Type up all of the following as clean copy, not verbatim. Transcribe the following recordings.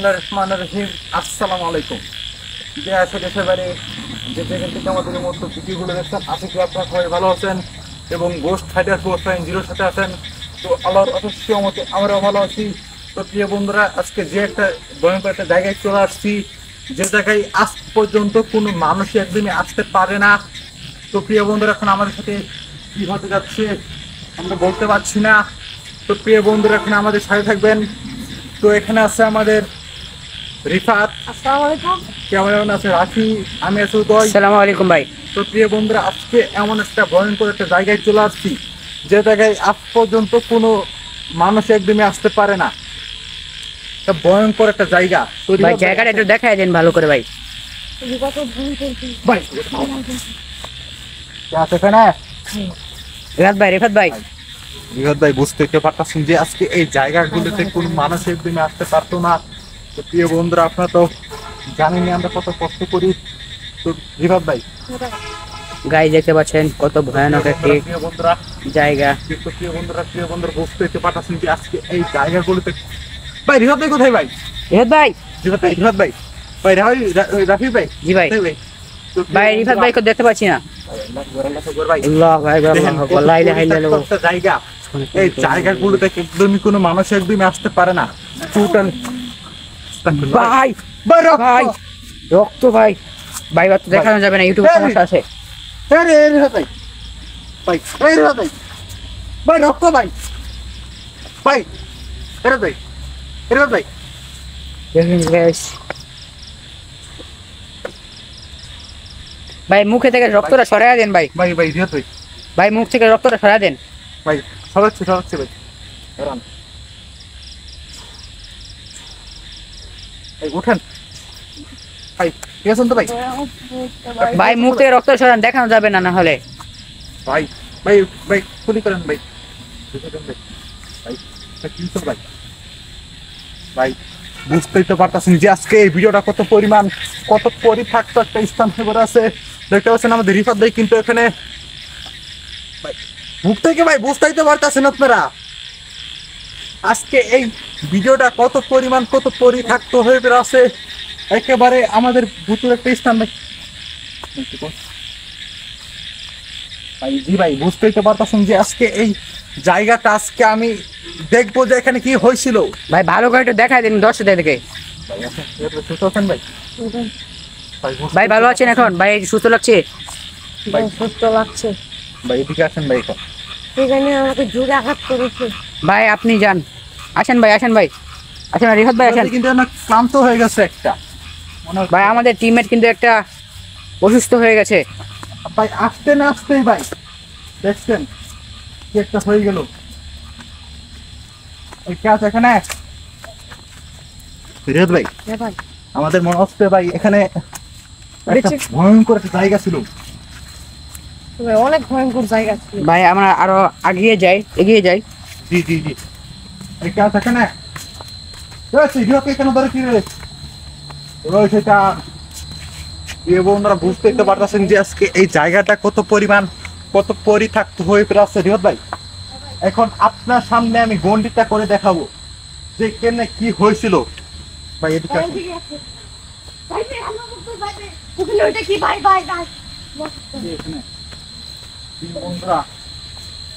বিসমিল্লাহির রহমানির রহিম। আসসালামু আলাইকুম। যে আছে দেশের বাইরে যে যেখান থেকে আমাদের এই মতো ভিডিওগুলো দেখছেন, আশা করি আপনারা সবাই ভালো আছেন এবং গোস্ট ফাইটার 4.0 সাথে আছেন। তো আল্লাহর অশেষ রহমতে আমরাও ভালো আছি। তো প্রিয় বন্ধুরা, আজকে যে একটা ভয়ঙ্কর একটা জায়গায় চলে আসছি, যে জায়গায় আজ পর্যন্ত কোনো মানুষই একদিনে আসতে পারে না। তো প্রিয় বন্ধুরা, এখন আমাদের সাথে কি হতে যাচ্ছে আমরা বলতে পারছি না। তো প্রিয় বন্ধুরা, এখন আমাদের সাথে থাকবেন। তো এখানে আছে আমাদের রিফাত, আসসালামু আলাইকুম। কেমন আছে রাফি, আমি আছি উদয়। আসসালামু আলাইকুম ভাই। তো প্রিয় বন্ধুরা, আজকে এমন একটা ভয়ঙ্কর একটা জায়গায় চলে আসছি, যে জায়গায় আজ পর্যন্ত কোনো মানুষ একদমই আসতে পারে না। একটা ভয়ঙ্কর একটা জায়গা। তো ভাই জায়গাটা একটু দেখায় দেন ভালো করে ভাই। ভাই কে আছে এখানে? রিফাত ভাই রিফাত ভাই, বুঝতে পারতেছেন যে আজকে এই জায়গাগুলোতে কোনো মানুষ একদমই আসতে পারতো না। তো প্রিয় বন্ধুরা, আপনারা তো জানেনই আমরা কত কষ্ট করি। তো রিফাত ভাই, গাইস দেখতে পাচ্ছেন কত ভয়ানক একটি প্রিয় বন্ধুরা, জায়গা। প্রিয় বন্ধুরা বুঝতে পারতেছেন যে আজকে এই জায়গাগুলোতে। ভাই রিফাত ভাই কোথায়? ভাই রিফাত ভাই, রিফাত ভাই, রাফি ভাই। জি ভাই। তো ভাই রিফাত ভাই দেখতে পাচ্ছি না। ভাই, আল্লাহ ভাই, লা ইলাহা ইল্লাল্লাহ। একটা জায়গা, এই জায়গাগুলোতে একদমই কোনো মানুষ একদমই আসতে পারে না। টোটাল ভাই ভাই ভাই রক্ত ভাই, ভাই তো দেখানো যাবে না, ইউটিউবে সমস্যা আছে। রিফাত ভাই, ভাই রিফাত ভাই, ভাই রক্ত ভাই, ভাই রিফাত ভাই, রিফাত ভাই। দেখুন গাইস, ভাই মুখে থেকে রক্তটা সরাইয়া দেন ভাই। ভাই রিফাত ভাই, ভাই মুখ থেকে রক্তটা সরাইয়া দেন। ভাই সরাচ্ছে ভাই, দাঁড়ান ভাই, উঠেন ভাই, ঠিক আছেন তো ভাই? ভাই মুখ থেকে রক্ত সরান, দেখানো যাবে না না হলে। ভাই ভাই ভাই খুলি করেন ভাই, ভাই ভাই বুঝতেই তো পারতেছেন যে আজকে এই ভিডিওটা কত পরিত্যক্ত একটা স্থান করে আছে। দেখতে পাচ্ছেন আমাদের রিফাত ভাই কিন্তু এখানে মুখ থেকে, ভাই বুঝতেই তো পারতেছেন আপনারা আজকে এই ভিডিওটা কত পরিত্যক্ত হয়ে আছে একেবারে আমাদের ভুতুর একটা স্থান। ভাই জি ভাই, বুঝতেই তো পারতেছেন যে আজকে এই জায়গাটা আজকে আমি দেখবো যে এখানে কি হয়েছিল। ভাই ভালো করে একটু দেখাই দিন দর্শকদের থেকে। ভাই ভালো আছেন এখন? ভাই সুস্থ লাগছে? ভাই সুস্থ লাগছে। ভাই এদিকে আসেন ভাই। এখানে আমাকে জোরে আঘাত করেছে। ভাই আপনি যান, আসেন ভাই, আসেন ভাই, আসেন রিফাত ভাই আসেন। কিন্তু অনেক ক্লান্ত হয়ে গেছে একটা ভাই আমাদের টিমমেট কিন্তু একটা অসুস্থ হয়ে গেছে। ভাই আসতে না আসতেই ভাই দেখছেন কি একটা হয়ে গেল। কে আছে এখানে? রিয়াদ ভাই, ভাই আমাদের মনে হচ্ছে ভাই এখানে একটা ভয়ঙ্কর একটা জায়গা ছিল। অনেক ভয়ঙ্কর জায়গা ছিল। ভাই আমরা আরো এগিয়ে যাই। জি জি জি, কে আছে এখানে? এখানে ধরে কি রে সেটা বন্ধুরা বুঝতেই তো পারতেছেন যে আজকে এই জায়গাটা কত পরিত্যক্ত হয়ে আছে। রিয়াদ ভাই, এখন আপনার সামনে আমি গন্ডিটা করে দেখাবো যে কেন কি হয়েছিল। ভাই এদিকে আসুন। এখানে বন্ধুরা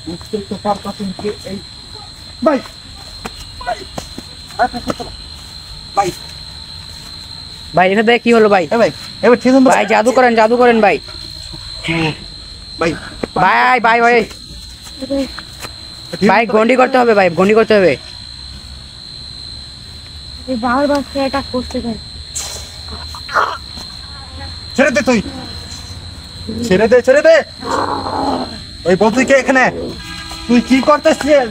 বুঝতেই তো পারতেছেন যে এই ভাই ভাই ভাই রিফাত ভাই কি হলো ভাই? ভাই এবার ঠিক আছে ভাই জাদু করেন ভাই। ভাই ভাই ভাই ভাই ভাই গন্ডি করতে হবে ভাই, গন্ডি করতে হবে। বারবার এটা করতে চাই। ছেড়ে দে তুই, ছেড়ে দে ওই বন্ধুকে। এখানে তুই কি করতেছিস?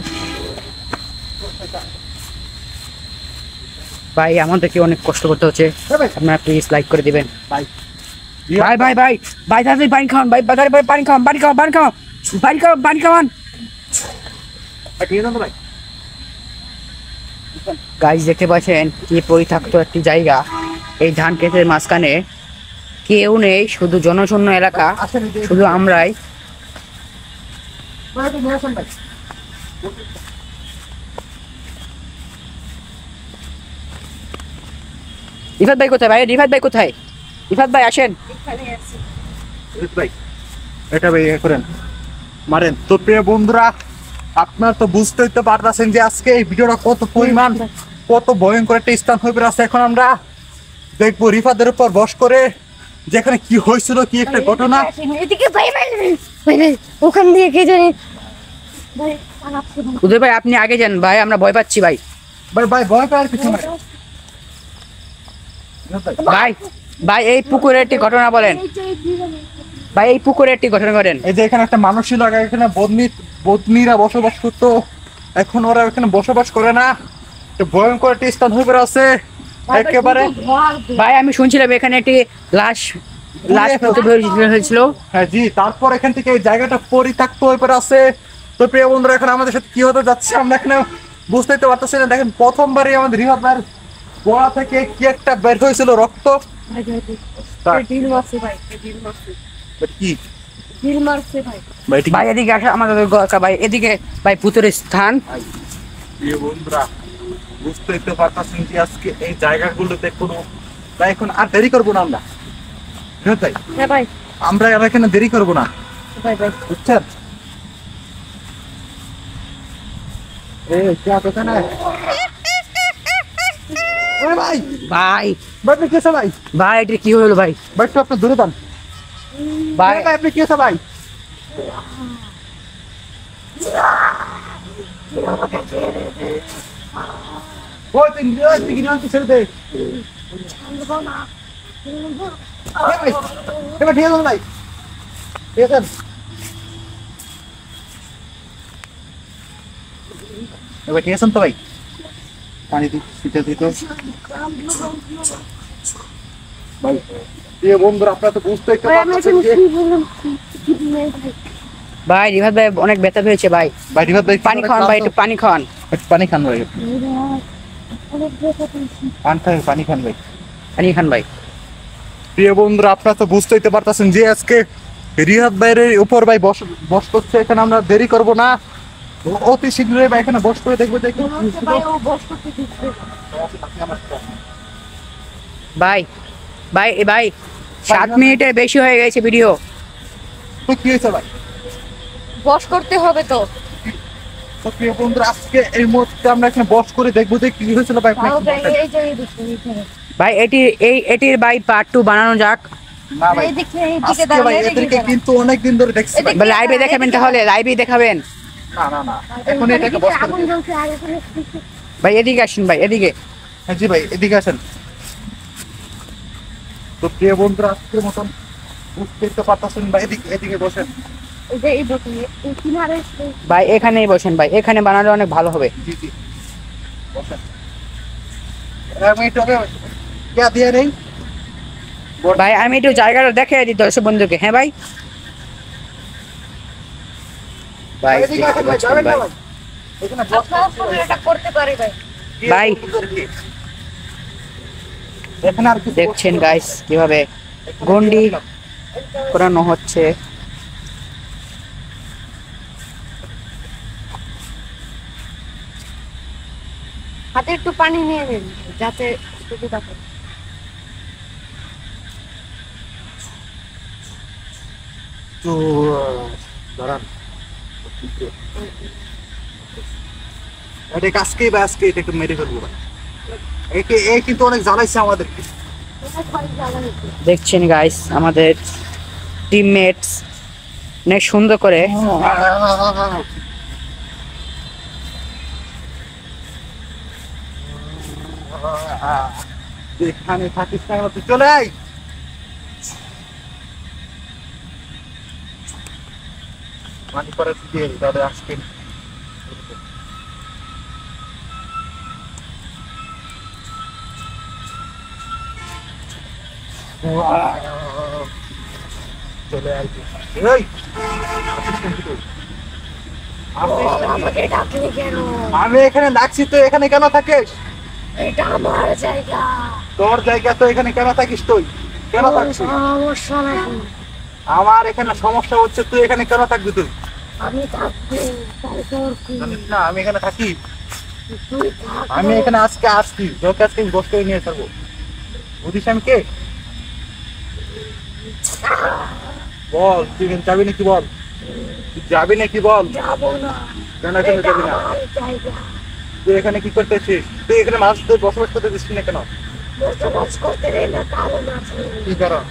ভাই আমাদেরকে অনেক কষ্ট করতে হচ্ছে, আপনারা প্লিজ লাইক করে দিবেন। ভাই ভাই ভাই ভাই ভাই তাড়াতাড়ি পানি খাওয়ান ভাই, তাড়াতাড়ি পানি খাওয়ান। ভাই গাইস দেখতে পাচ্ছেন কি পরিত্যক্ত একটি জায়গা। এই ধান ক্ষেতের মাঝখানে কেউ নেই, শুধু জনশূন্য এলাকা, শুধু আমরাই। রিফাত ভাই কোথায় ভাই? রিফাত ভাই কোথায়? রিফাত ভাই আসেন। ভাই এটা ভাই করেন মারেন। তো প্রিয় বন্ধুরা, আপনার তো বুঝতেই তো পারতেছেন যে আজকে এই ভিডিওটা কত পরিমাণ, কত ভয়ঙ্কর একটা স্থান হয়ে আছে। এখন আমরা দেখবো রিফাতের উপর বস করে যেখানে কি হয়েছিল, কি একটা ঘটনা। এদিকে ভাই ভাই ভাই ভাই ওখান দিয়ে কে জানি ভাই আগাচ্ছে ভাই। উদয় ভাই আপনি আগে যান ভাই, আমরা ভয় পাচ্ছি ভাই। ভাই ভাই ভয় পাওয়ার কিছু নাই। ভাই ভাই এই পুকুরের একটি ঘটনা বলেন ভাই, এই পুকুরের একটি ঘটনা করেন। এই যে এখানে একটা মানুষ ছিল আগে, এখানে বদনিরা বসবাস করতো, এখন ওরা এখানে বসবাস করে না। তো ভয়ঙ্কর একটা স্থান হয়ে পড়ে আছে একেবারে। ভাই আমি শুনছিলাম এখানে একটি লাশ পুঁতে হয়েছিল। হ্যাঁ জি, তারপর এখান থেকে এই জায়গাটা পরিত্যক্ত হয়ে পড়ে আছে। তো প্রিয় বন্ধুরা, এখন আমাদের সাথে কি হতে যাচ্ছে আমরা এখানে বুঝতেই তো পারতেছি না। দেখেন প্রথমবারই আমাদের রিহাত ভাইয়ের গোড়া থেকে কি একটা বের হয়েছিল রক্ত। ঢিল মারছে ভাই, ঢিল মারছে, কি ঢিল মারছে ভাই। ভাই এদিকে আসা আমাদের ভাই, এদিকে ভাই পুতুর স্থান। প্রিয় বন্ধুরা, বুঝতেই তো পারতেছেন যে আজকে এই জায়গাগুলোতে কোনো, তাই এখন আর দেরি করবো না আমরা। রিহাত ভাই, হ্যাঁ ভাই আমরা আর এখানে দেরি করবো না, ভাই ভাই বুঝছেন? ভাই ভাই ভাই আপনি কি আছে ভাই? ভাই এটা কি হলো ভাই? ভাই একটু আপনি দূরে যান। ভাই ভাই আপনি কি আছে ভাই? ওই তিন ছেড়ে দে। ভাই এবার ঠিক আছে ভাই, ঠিক আছে। এবার ঠিক আছেন তো ভাই? পানি দিতে দিতে ভাই। প্রিয় বন্ধুরা, আপনারা তো বুঝতেই তো ভাই আমি পারছেন এখন যে কি বললাম কি নেই ভাই। ভাই রিফাত ভাই অনেক ব্যথা পেয়েছে ভাই। ভাই রিফাত ভাই পানি খাওয়ান ভাই, একটু পানি খাওয়ান। একটু পানি খান ভাই, অনেক ব্যথা পেয়েছি। পানি খান ভাই। পানি খান ভাই। প্রিয় বন্ধুরা, আপনারা তো বুঝতেই তো পারতেছেন যে আজকে রিহাত ভাইয়ের উপর ভাই বস করছে। এখানে আমরা দেরি করব না, অতি শীঘ্রই ভাই এখানে বস করে দেখবো দেখি মনে হচ্ছে ভাই ও বস করতে দিচ্ছে। ভাই ভাই ভাই 7 মিনিটের বেশি হয়ে গেছে ভিডিও। তো কি হয়েছে ভাই? বস করতে হবে তো। তো প্রিয় বন্ধুরা, আজকে এই মুহূর্তে আমরা এখানে বস করে দেখবো যে কি হয়েছিল ভাই। আপনি তাও একটু ভাই বলেন। এই যে এইদিকে এইখানে। ভাই এটির ভাই পার্ট 2 বানানো যাক। না ভাই, এইদিকে এইদিকে আজকে দাঁড়ান, ভাই এইদিকে এদেরকে দাঁড়ান। কিন্তু অনেকদিন ধরে দেখছি ভাই। এদিকে- লাইভে দেখাবেন তাহলে, লাইভে দেখাবেন। না না না, এখন এটাকে বস করে আগুন দিন। জ্বলছে আর এখানে ভাই এদিকে আসুন ভাই, এদিকে। হ্যাঁ জি ভাই, এদিকে আসেন। তো প্রিয় বন্ধুরা, আজকের মতন বুঝতেই তো পারতেছেন ভাই, এদিকে বসেন। এই যে এই বোতল এই কিনারে ভাই এখানেই বসেন ভাই, এখানে বানালে অনেক ভালো হবে। জি জি, বসেন। আমি একটু আগে কে দিয়ে নেই। ভাই আমি একটু জায়গাটা দেখে দিই দর্শক বন্ধুকে। হ্যাঁ ভাই ভাই এদিকে আসেন ভাই, যাবেন না ভাই। এখানে বস আপনারা সবাই এটা করতে পারে ভাই। ভাই। এখানে আর কিছু দেখছেন গাইস কিভাবে গন্ডি করানো হচ্ছে। হাতে একটু পানি নিয়ে নিন যাতে সুবিধা হয়। তো দাঁড়ান, এটা আজকেই বা আজকে এটাকে মেরে ফেলবো ভাই। এ কিন্তু অনেক জ্বালাইছে আমাদেরকে। দেখছেন গাইস আমাদের টিমমেটস অনেক সুন্দর করে এখানে থাকিস না, তুই চলে আয়। পানি করে দিয়ে তাহলে আজকে চলে আয়। এই, আমাকে ডাকলি কেন? আমি এখানে ডাকছি, তো এখানে কেন থাকিস? এটা আমার জায়গা। তোর জায়গা তো এখানে কেন থাকিস? তুই কেন থাকছিস? সমস্যা নাকি? আমার এখানে সমস্যা হচ্ছে, তুই এখানে কেন থাকবি? তুই আমি থাকবো তারপর কি? জানিস না আমি এখানে থাকি? তুই থাক। আমি এখানে আজকে আসছি, তোকে আজকে বস করে নিয়ে থাকবো। বুঝিস আমি কে? বল তুই এখানে যাবি নাকি বল, তুই যাবি নাকি বল? যাবো না, কেন এখানে যাবি না? আমার জায়গা। তুই এখানে কি করতেছিস? তুই এখানে মানুষদের বসবাস করতে দিচ্ছিস না কেন? বসবাস করতে দেয় না, কারণ আছে। কি কারণ?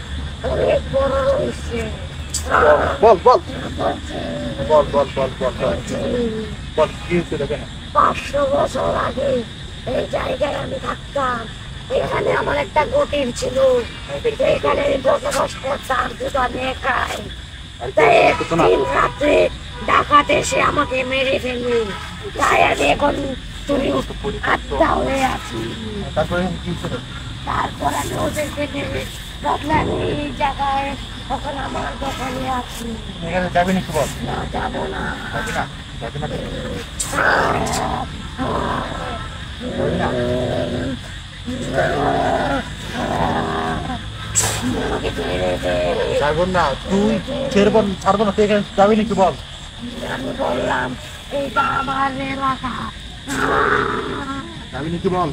অনেক বড় রয়েছে। বল বল বল বল বল বল বল বল কি হয়েছিল কেন? 500 বছর আগে এই জায়গায় আমি থাকতাম। এখানে আমার একটা কুটির ছিল, এখানে আমি বসবাস করতাম শুধু আমি একাই। তাই একদিন রাত্রে ডাকাত এসে আমাকে মেরে ফেললো, তাই আমি এখন তুমি আত্মা হয়ে আছি। তারপরে কি হয়েছিল? তারপর আমি ওদেরকে মেরে ভাবলাম এই জায়গায় এখন আমার দখলে আছি। এখানে যাবি নাকি বল? না, যাবো না। যাবি না? যাবি না? যাবি না? আমাকে ছেড়ে দে। যাবো না, তুই ছাড়বো না, তুই এখানে যাবি নাকি বল? আমি বললাম এইটা আমার এলাকা। যাবি নাকি বল?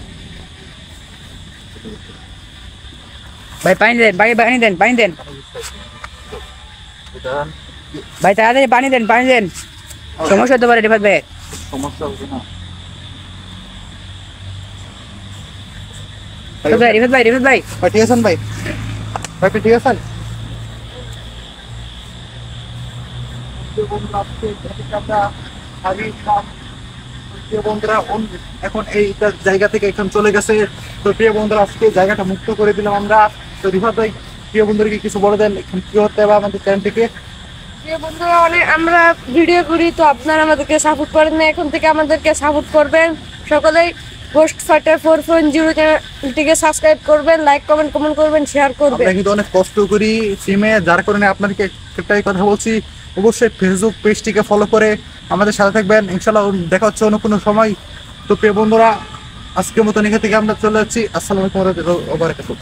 ভাই পানি দেন, পানি দেন, পানি দেন এটা ভাই, তাড়াতাড়ি পানি দেন, পানি দেন। সমস্যা হতে পারে রিফাত ভাই। সমস্যা হবে না। রিফাত ভাই, রিফাত ভাই। ভাই ঠিক আছেন ভাই? ভাই আপনি ঠিক আছেন? বন্ধুরা এখন এই জায়গা থেকে এখন চলে গেছে। তো প্রিয় বন্ধুরা আজকে জায়গাটা মুক্ত করে দিলাম আমরা। তো রিফাত ভাই প্রিয় বন্ধুদেরকে কিছু বলে দেন, এখন কি হতে হবে আমাদের চ্যানেলটিকে? প্রিয় বন্ধুরা, আমরা ভিডিও করি, তো আপনারা আমাদেরকে সাপোর্ট করেন না, এখন থেকে আমাদেরকে সাপোর্ট করবেন। সকলেই গোস্ট ফাইটার 4.0 চ্যানেলটিকে সাবস্ক্রাইব করবেন, লাইক কমেন্ট করবেন, শেয়ার করবেন। আমরা কিন্তু অনেক কষ্ট করি সিমে, যার কারণে আপনাদেরকে একটাই কথা বলছি, অবশ্যই ফেসবুক পেজটিকে ফলো করে আমাদের সাথে থাকবেন। ইনশাআল্লাহ দেখা হচ্ছে অন্য কোনো সময়। তো প্রিয় বন্ধুরা আজকের মতন এখান থেকে আমরা চলে যাচ্ছি। আসসালামু আলাইকুম ওয়া রাহমাতুল্লাহি ওয়া বারাকাতুহু।